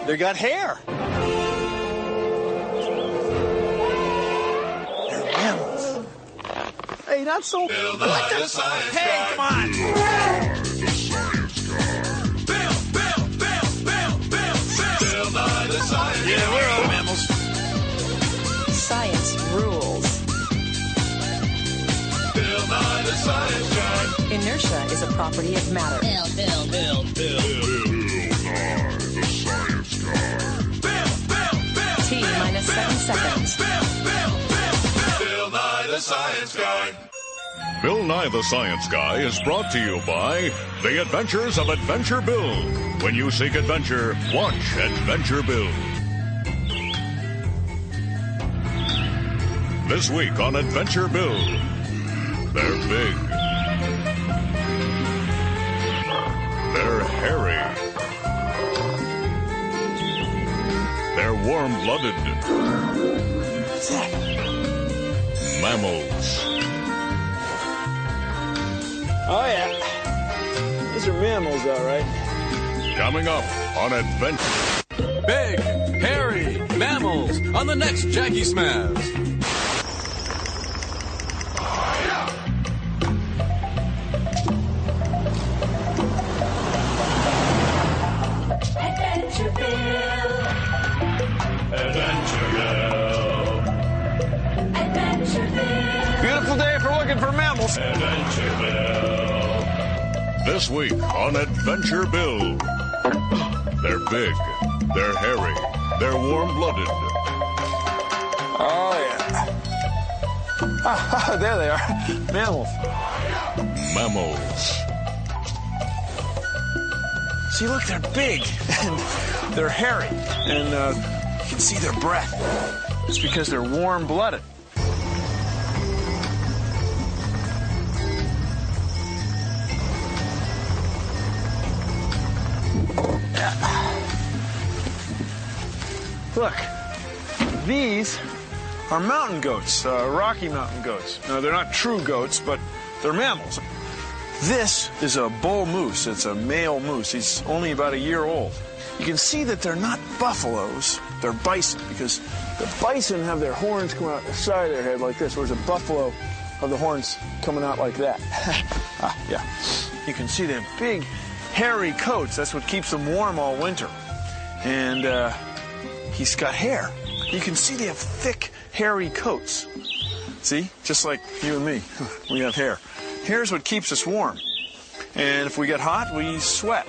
They got hair. They're mammals. Hey, not so... Bill Nye the Science Guy. Hey, come on. Bill Nye the Science Guy. Yeah, we're all mammals. Science rules. Bill Nye the Science Guy. Inertia is a property of matter. Bill Nye the Science Guy. T minus 7 seconds. Bill Nye the Science Guy. Bill Nye the Science Guy is brought to you by The Adventures of Adventure Bill. When you seek adventure, watch Adventure Bill. This week on Adventure Bill, they're big. They're hairy. They're warm-blooded. What's that? Mammals. Oh, yeah. These are mammals, all right. Coming up on Adventure. Big, hairy mammals on the next Jackie Smash. Adventure Bill. Adventure Bill. Adventure Bill. Beautiful day for looking for mammals. Adventure Bill. This week on Adventure Bill. They're big, they're hairy, they're warm-blooded. Oh, yeah. Ah, there they are. Mammals. Mammals. See, look, they're big, and they're hairy, and you can see their breath. It's because they're warm-blooded. Look, these are mountain goats, Rocky Mountain goats. No, they're not true goats, but they're mammals. This is a bull moose. It's a male moose. He's only about a year old. You can see that they're not buffaloes. They're bison, because the bison have their horns come out the side of their head like this, whereas a buffalo have the horns coming out like that. Yeah. You can see they have big, hairy coats. That's what keeps them warm all winter. And he's got hair. You can see they have thick, hairy coats. See? Just like you and me. We have hair. Hair's what keeps us warm. And if we get hot, we sweat.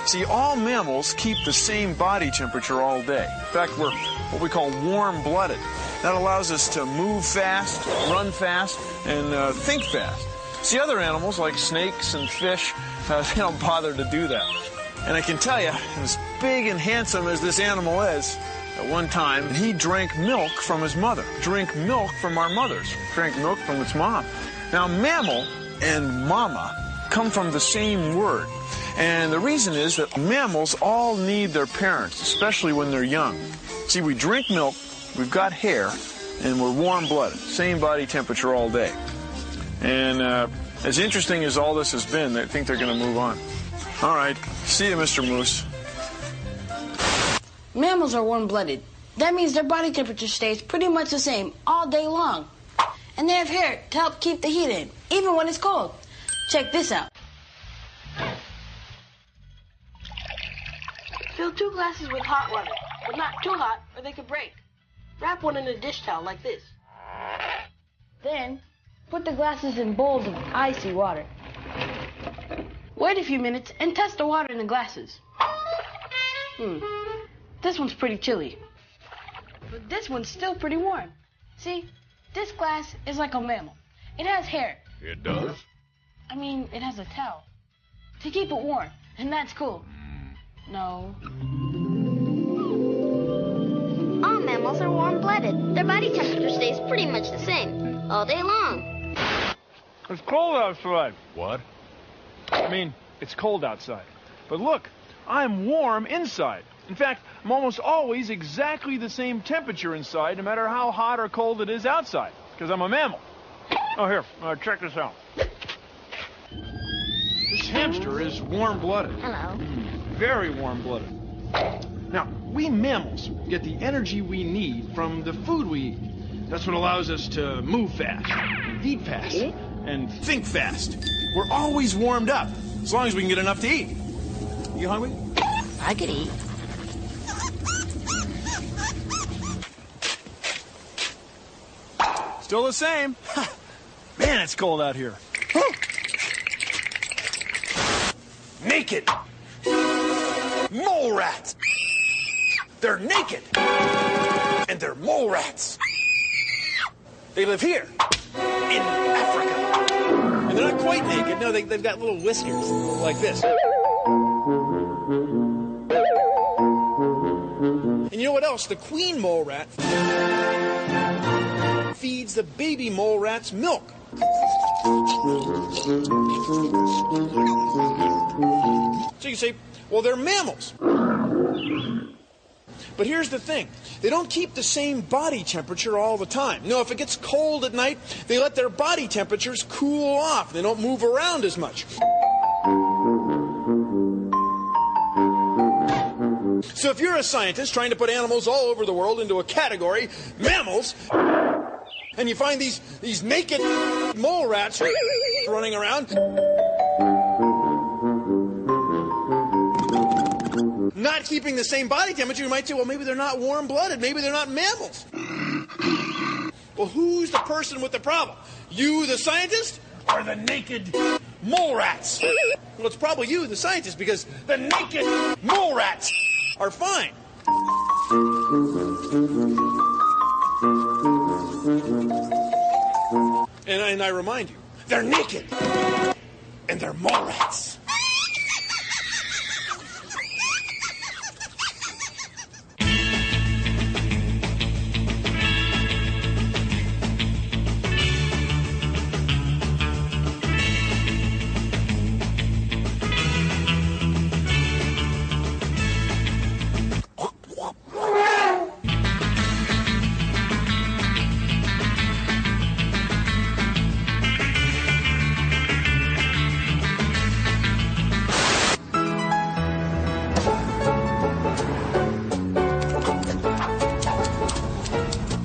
See, all mammals keep the same body temperature all day. In fact, we're what we call warm-blooded. That allows us to move fast, run fast, and think fast. See, other animals like snakes and fish, they don't bother to do that. And I can tell you, as big and handsome as this animal is, at one time, he drank milk from his mother. Drank milk from our mothers. Drank milk from its mom. Now, mammal and mama come from the same word. And the reason is that mammals all need their parents, especially when they're young. See, we drink milk, we've got hair, and we're warm-blooded. Same body temperature all day. And as interesting as all this has been, I think they're going to move on. All right. See you, Mr. Moose. Mammals are warm-blooded. That means their body temperature stays pretty much the same all day long. And they have hair to help keep the heat in, even when it's cold. Check this out. Fill 2 glasses with hot water, but not too hot or they could break. Wrap one in a dish towel like this. Then, put the glasses in bowls of icy water. Wait a few minutes and test the water in the glasses. This one's pretty chilly. But this one's still pretty warm. See, this glass is like a mammal. It has hair. It does? I mean, it has a towel. To keep it warm, and that's cool. No. All mammals are warm-blooded. Their body temperature stays pretty much the same all day long. It's cold outside. What? I mean, it's cold outside. But look, I'm warm inside. In fact, I'm almost always exactly the same temperature inside, no matter how hot or cold it is outside, because I'm a mammal. Oh, here, check this out. This hamster is warm-blooded. Hello. Very warm-blooded. Now, we mammals get the energy we need from the food we eat. That's what allows us to move fast, eat fast, and think fast. We're always warmed up, as long as we can get enough to eat. You hungry? I could eat. Still the same. Man, it's cold out here. Naked. Mole rats. They're naked. And they're mole rats. They live here, in Africa. And they're not quite naked. No, they've got little whiskers like this. And you know what else? The queen mole rat feeds the baby mole rats milk. So you say, well, they're mammals. But here's the thing. They don't keep the same body temperature all the time. No, if it gets cold at night, they let their body temperatures cool off. They don't move around as much. So if you're a scientist trying to put animals all over the world into a category, mammals, and you find these naked mole rats running around, not keeping the same body temperature, you might say, well, maybe they're not warm-blooded. Maybe they're not mammals. Well, who's the person with the problem? You, the scientist, or the naked mole rats? Well, it's probably you, the scientist, because the naked mole rats are fine. And I remind you, they're naked, and they're mole rats.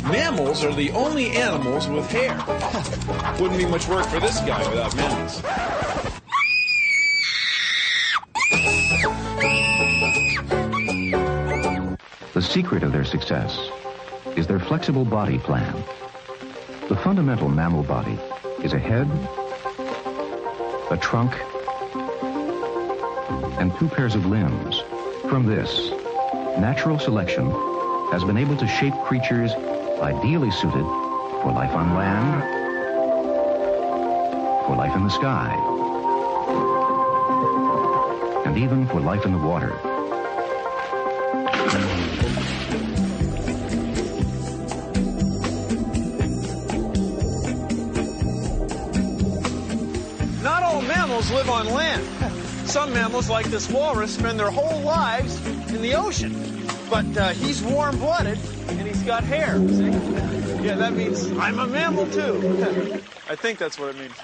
Mammals are the only animals with hair. Wouldn't be much work for this guy without mammals. The secret of their success is their flexible body plan. The fundamental mammal body is a head, a trunk, and two pairs of limbs. From this, natural selection has been able to shape creatures ideally suited for life on land, for life in the sky, and even for life in the water. Not all mammals live on land. Some mammals, like this walrus, spend their whole lives in the ocean. But he's warm-blooded, and he's got hair, see? Yeah, that means I'm a mammal, too. I think that's what it means.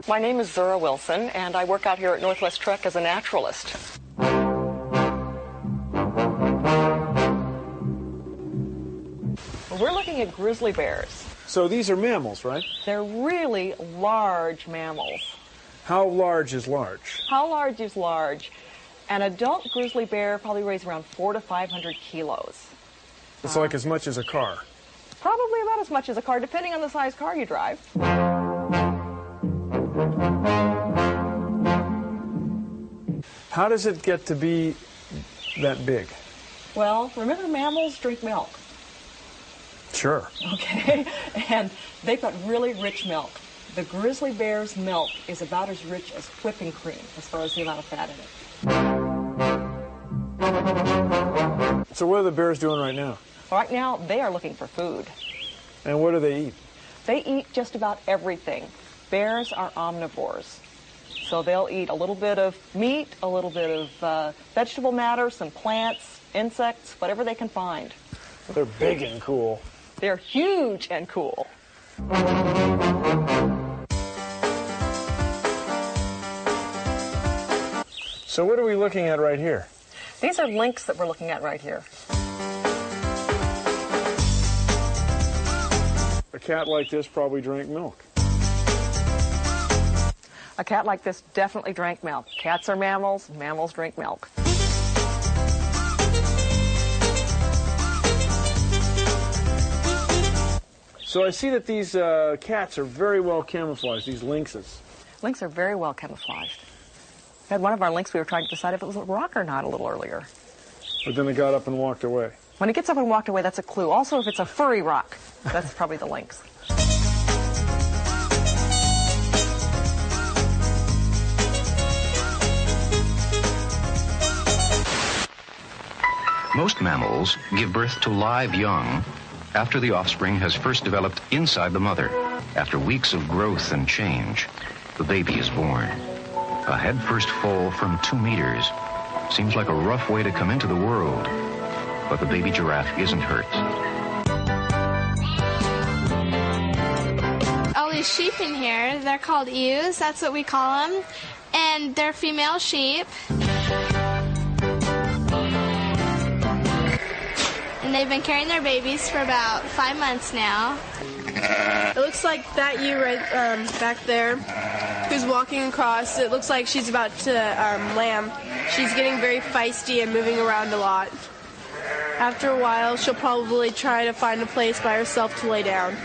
My name is Zura Wilson, and I work out here at Northwest Trek as a naturalist. We're looking at grizzly bears. So these are mammals, right? They're really large mammals. How large is large? How large is large? An adult grizzly bear probably weighs around 400 to 500 kilos. It's like as much as a car. Probably about as much as a car, depending on the size car you drive. How does it get to be that big? Well, remember mammals drink milk. Sure. Okay, and they've got really rich milk. The grizzly bear's milk is about as rich as whipping cream as far as the amount of fat in it. So what are the bears doing right now? Right now, they are looking for food. And what do they eat? They eat just about everything. Bears are omnivores. So they'll eat a little bit of meat, a little bit of vegetable matter, some plants, insects, whatever they can find. They're big and cool. They're huge and cool. So what are we looking at right here? These are lynx that we're looking at right here. A cat like this probably drank milk. A cat like this definitely drank milk. Cats are mammals, mammals drink milk. So I see that these cats are very well camouflaged, these lynxes. Lynx are very well camouflaged. We had one of our lynx, we were trying to decide if it was a rock or not a little earlier. But then it got up and walked away. When it gets up and walked away, that's a clue. Also, if it's a furry rock, that's probably the lynx. Most mammals give birth to live young after the offspring has first developed inside the mother. After weeks of growth and change, the baby is born. A head-first fall from 2 meters seems like a rough way to come into the world, but the baby giraffe isn't hurt. All these sheep in here, they're called ewes, that's what we call them, and they're female sheep. And they've been carrying their babies for about 5 months now. It looks like that ewe right back there who's walking across. It looks like she's about to lamb. She's getting very feisty and moving around a lot. After a while, she'll probably try to find a place by herself to lay down.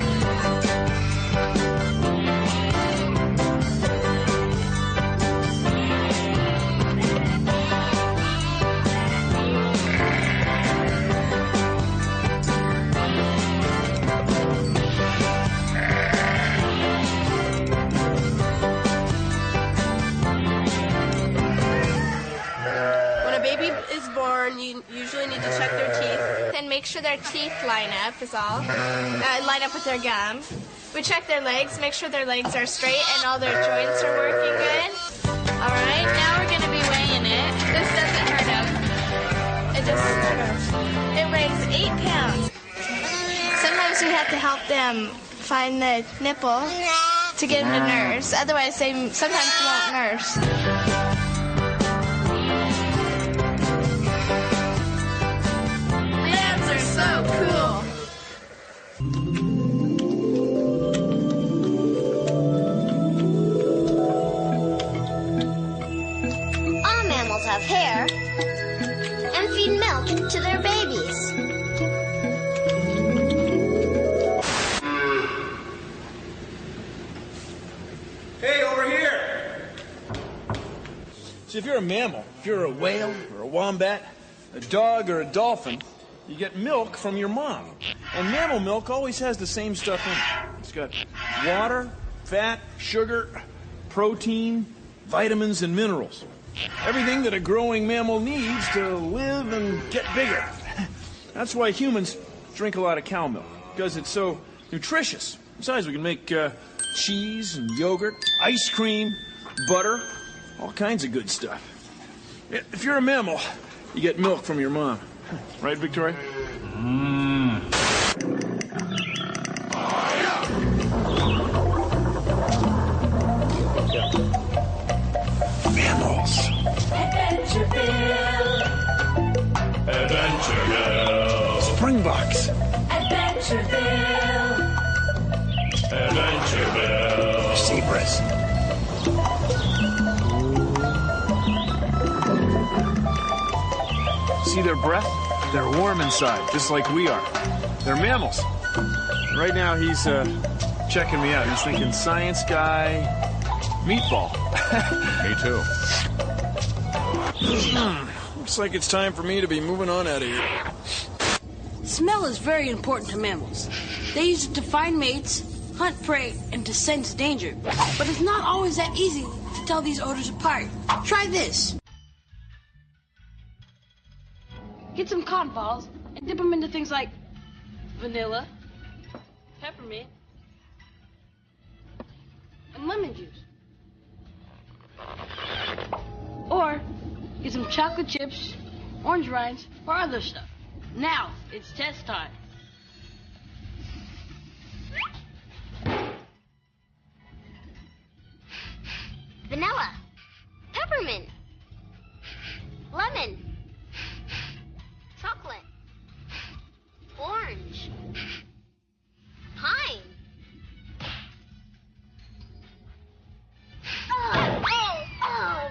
You usually need to check their teeth. And make sure their teeth line up is all. Line up with their gum. We check their legs, make sure their legs are straight and all their joints are working good. All right, now we're going to be weighing it. This doesn't hurt them. It weighs 8 pounds. Sometimes we have to help them find the nipple to get them to nurse. Otherwise, they sometimes won't nurse. So cool. All mammals have hair and feed milk to their babies. Hey, over here! See, if you're a mammal, if you're a whale or a wombat, a dog or a dolphin, you get milk from your mom. And mammal milk always has the same stuff in it. It's got water, fat, sugar, protein, vitamins, and minerals. Everything that a growing mammal needs to live and get bigger. That's why humans drink a lot of cow milk, because it's so nutritious. Besides, we can make cheese and yogurt, ice cream, butter, all kinds of good stuff. If you're a mammal, you get milk from your mom. Right, Victoria? Mammals. Adventureville. Adventureville. Springboks. Adventureville. Adventureville. Zebras. See their breath? They're warm inside, just like we are. They're mammals. Right now, he's checking me out. He's thinking science guy, meatball. Me too. Looks like it's time for me to be moving on out of here. Smell is very important to mammals. They use it to find mates, hunt prey, and to sense danger. But it's not always that easy to tell these odors apart. Try this. Get some cotton balls and dip them into things like vanilla, peppermint, and lemon juice. Or get some chocolate chips orange rinds, or other stuff. Now, it's test time. Vanilla. Peppermint. Lemon. Chocolate. Orange. Pine. Oh!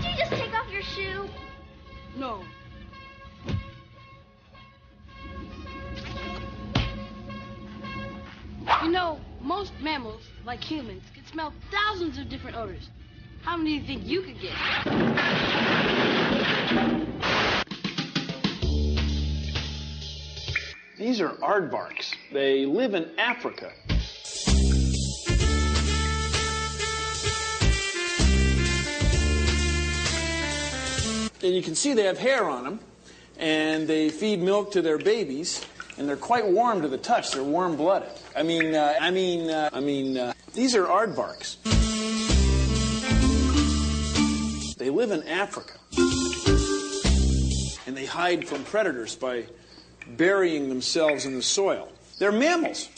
Did you just take off your shoe? No. You know, most mammals, like humans, can smell thousands of different odors. How many do you think you could get? These are aardvarks. They live in Africa. And you can see they have hair on them, and they feed milk to their babies, and they're quite warm to the touch. They're warm-blooded. These are aardvarks. They live in Africa, and they hide from predators by burying themselves in the soil. They're mammals.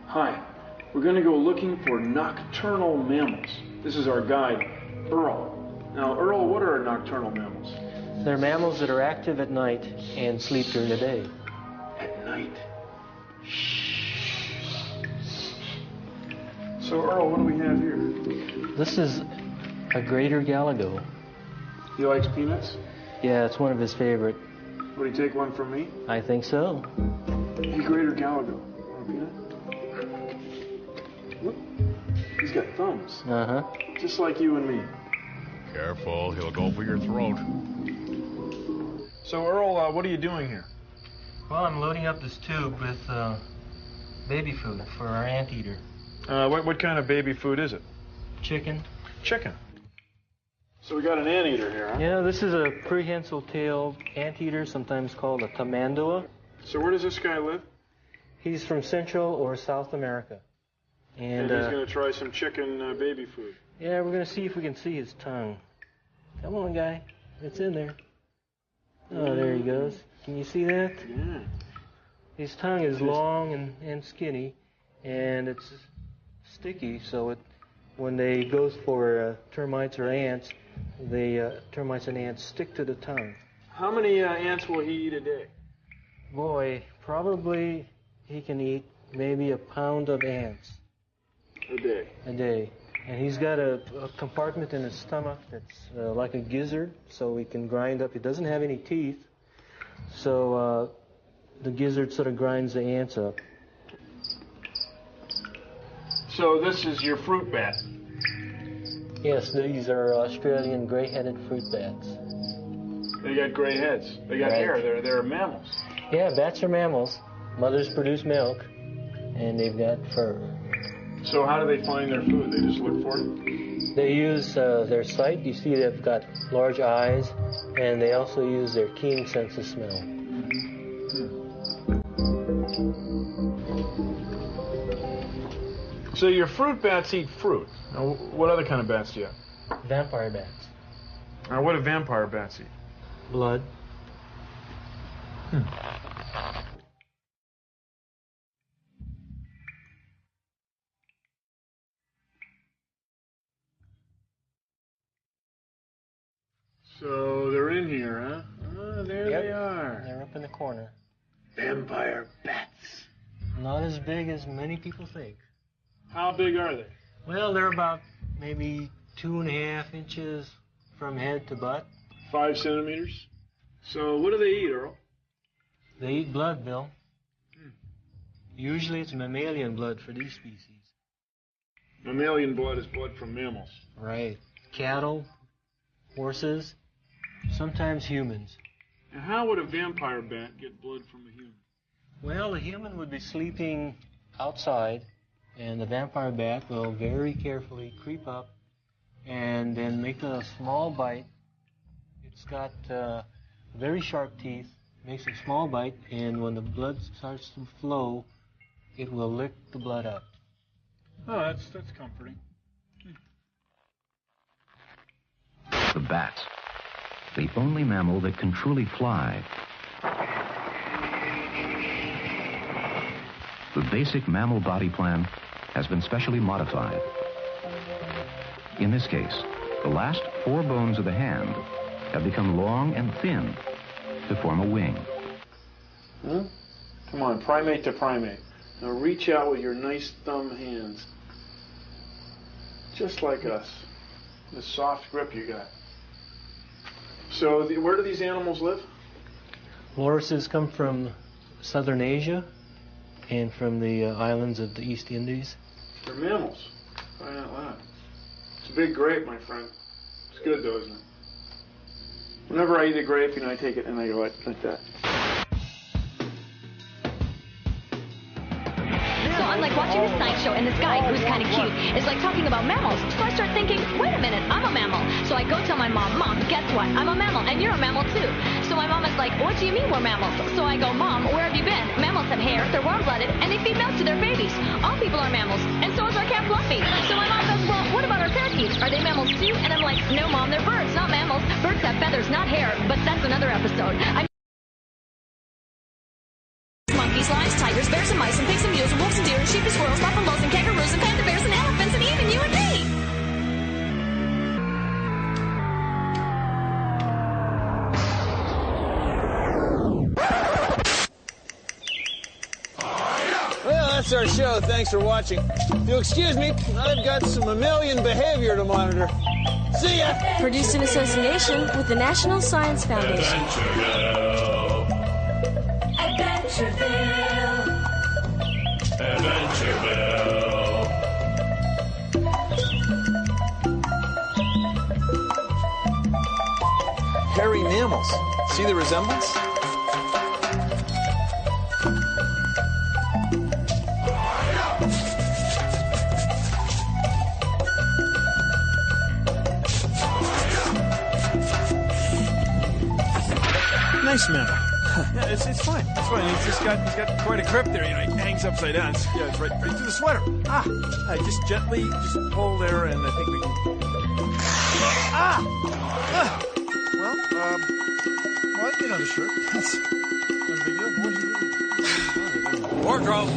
Hi, we're going to go looking for nocturnal mammals. This is our guide, Earl. Now, Earl, what are nocturnal mammals? They're mammals that are active at night and sleep during the day. At night. So, Earl, what do we have here? This is a greater galago. He likes peanuts? Yeah, it's one of his favorite. Would he take one from me? I think so. Hey, greater galago. Want a peanut? Look, he's got thumbs. Uh-huh. Just like you and me. Careful, he'll go for your throat. So, Earl, what are you doing here? Well, I'm loading up this tube with baby food for our anteater. What kind of baby food is it? Chicken. Chicken. So we got an anteater here, huh? Yeah, this is a prehensile-tailed anteater, sometimes called a tamanduá. So where does this guy live? He's from Central or South America. And he's going to try some chicken baby food. Yeah, we're going to see if we can see his tongue. Come on, guy. It's in there. Oh, there he goes. Can you see that? Yeah. His tongue is long and skinny, and it's sticky, so when they go for termites or ants, termites and ants stick to the tongue. How many ants will he eat a day? Boy, probably he can eat maybe a pound of ants. A day? A day. And he's got a compartment in his stomach that's like a gizzard, so he can grind up. He doesn't have any teeth, so the gizzard sort of grinds the ants up. So this is your fruit bat? Yes, these are Australian gray-headed fruit bats. They got gray heads. They got hair. They're mammals. Yeah, bats are mammals. Mothers produce milk, and they've got fur. So how do they find their food? They just look for it? They use their sight. You see they've got large eyes, and they also use their keen sense of smell. So your fruit bats eat fruit. Now, what other kind of bats do you have? Vampire bats. Now, what do vampire bats eat? Blood. So they're in here, huh? Oh, there they are. They're up in the corner. Vampire bats. Not as big as many people think. How big are they? Well, they're about maybe 2.5 inches from head to butt. 5 centimeters? So what do they eat, Earl? They eat blood, Bill. Usually it's mammalian blood for these species. Mammalian blood is blood from mammals. Right. Cattle, horses, sometimes humans. And how would a vampire bat get blood from a human? Well, the human would be sleeping outside, and the vampire bat will very carefully creep up and then make a small bite. It's got very sharp teeth, makes a small bite, and when the blood starts to flow, it will lick the blood up. Oh, that's comforting. The bat, the only mammal that can truly fly. The basic mammal body plan has been specially modified. In this case, the last 4 bones of the hand have become long and thin to form a wing. Come on, primate to primate. Now reach out with your nice thumb hands. Just like us. The soft grip you got. So where do these animals live? Walruses come from southern Asia and from the islands of the East Indies. They're mammals. Crying out loud. It's a big grape, my friend. It's good though, isn't it? Whenever I eat a grape, I take it and I go like that. So I'm like watching this science show, and this guy, who's kind of cute, is like talking about mammals. So I start thinking, wait a minute, I'm a mammal. So I go tell my mom, Mom, guess what? I'm a mammal, and you're a mammal too. So my mom is like, what do you mean we're mammals? So I go, Mom, where have you been? Mammals have hair, they're warm-blooded, and they feed milk to their babies. All people are mammals, and so is our cat Fluffy. So my mom goes, well, what about our parakeets? Are they mammals too? And I'm like, no, Mom, they're birds, not mammals. Birds have feathers, not hair, but that's another episode. Monkeys, lions, tigers, bears and mice, and pigs and mules, and wolves and deer, and sheep and squirrels, buffaloes and kangaroos, and panda bears and elephants, and even you and me. Well, that's our show. Thanks for watching. If you'll excuse me, I've got some mammalian behavior to monitor. See ya! Produced in association with the National Science Foundation. Adventureville. Hairy mammals. See the resemblance? Nice mammal. Yeah, it's fine. It's fine. He's got quite a grip there. He hangs upside down. It's right through the sweater. Just gently, pull there, and I think we can. Well, I get on the shirt. That's not a big deal. Wardrobe.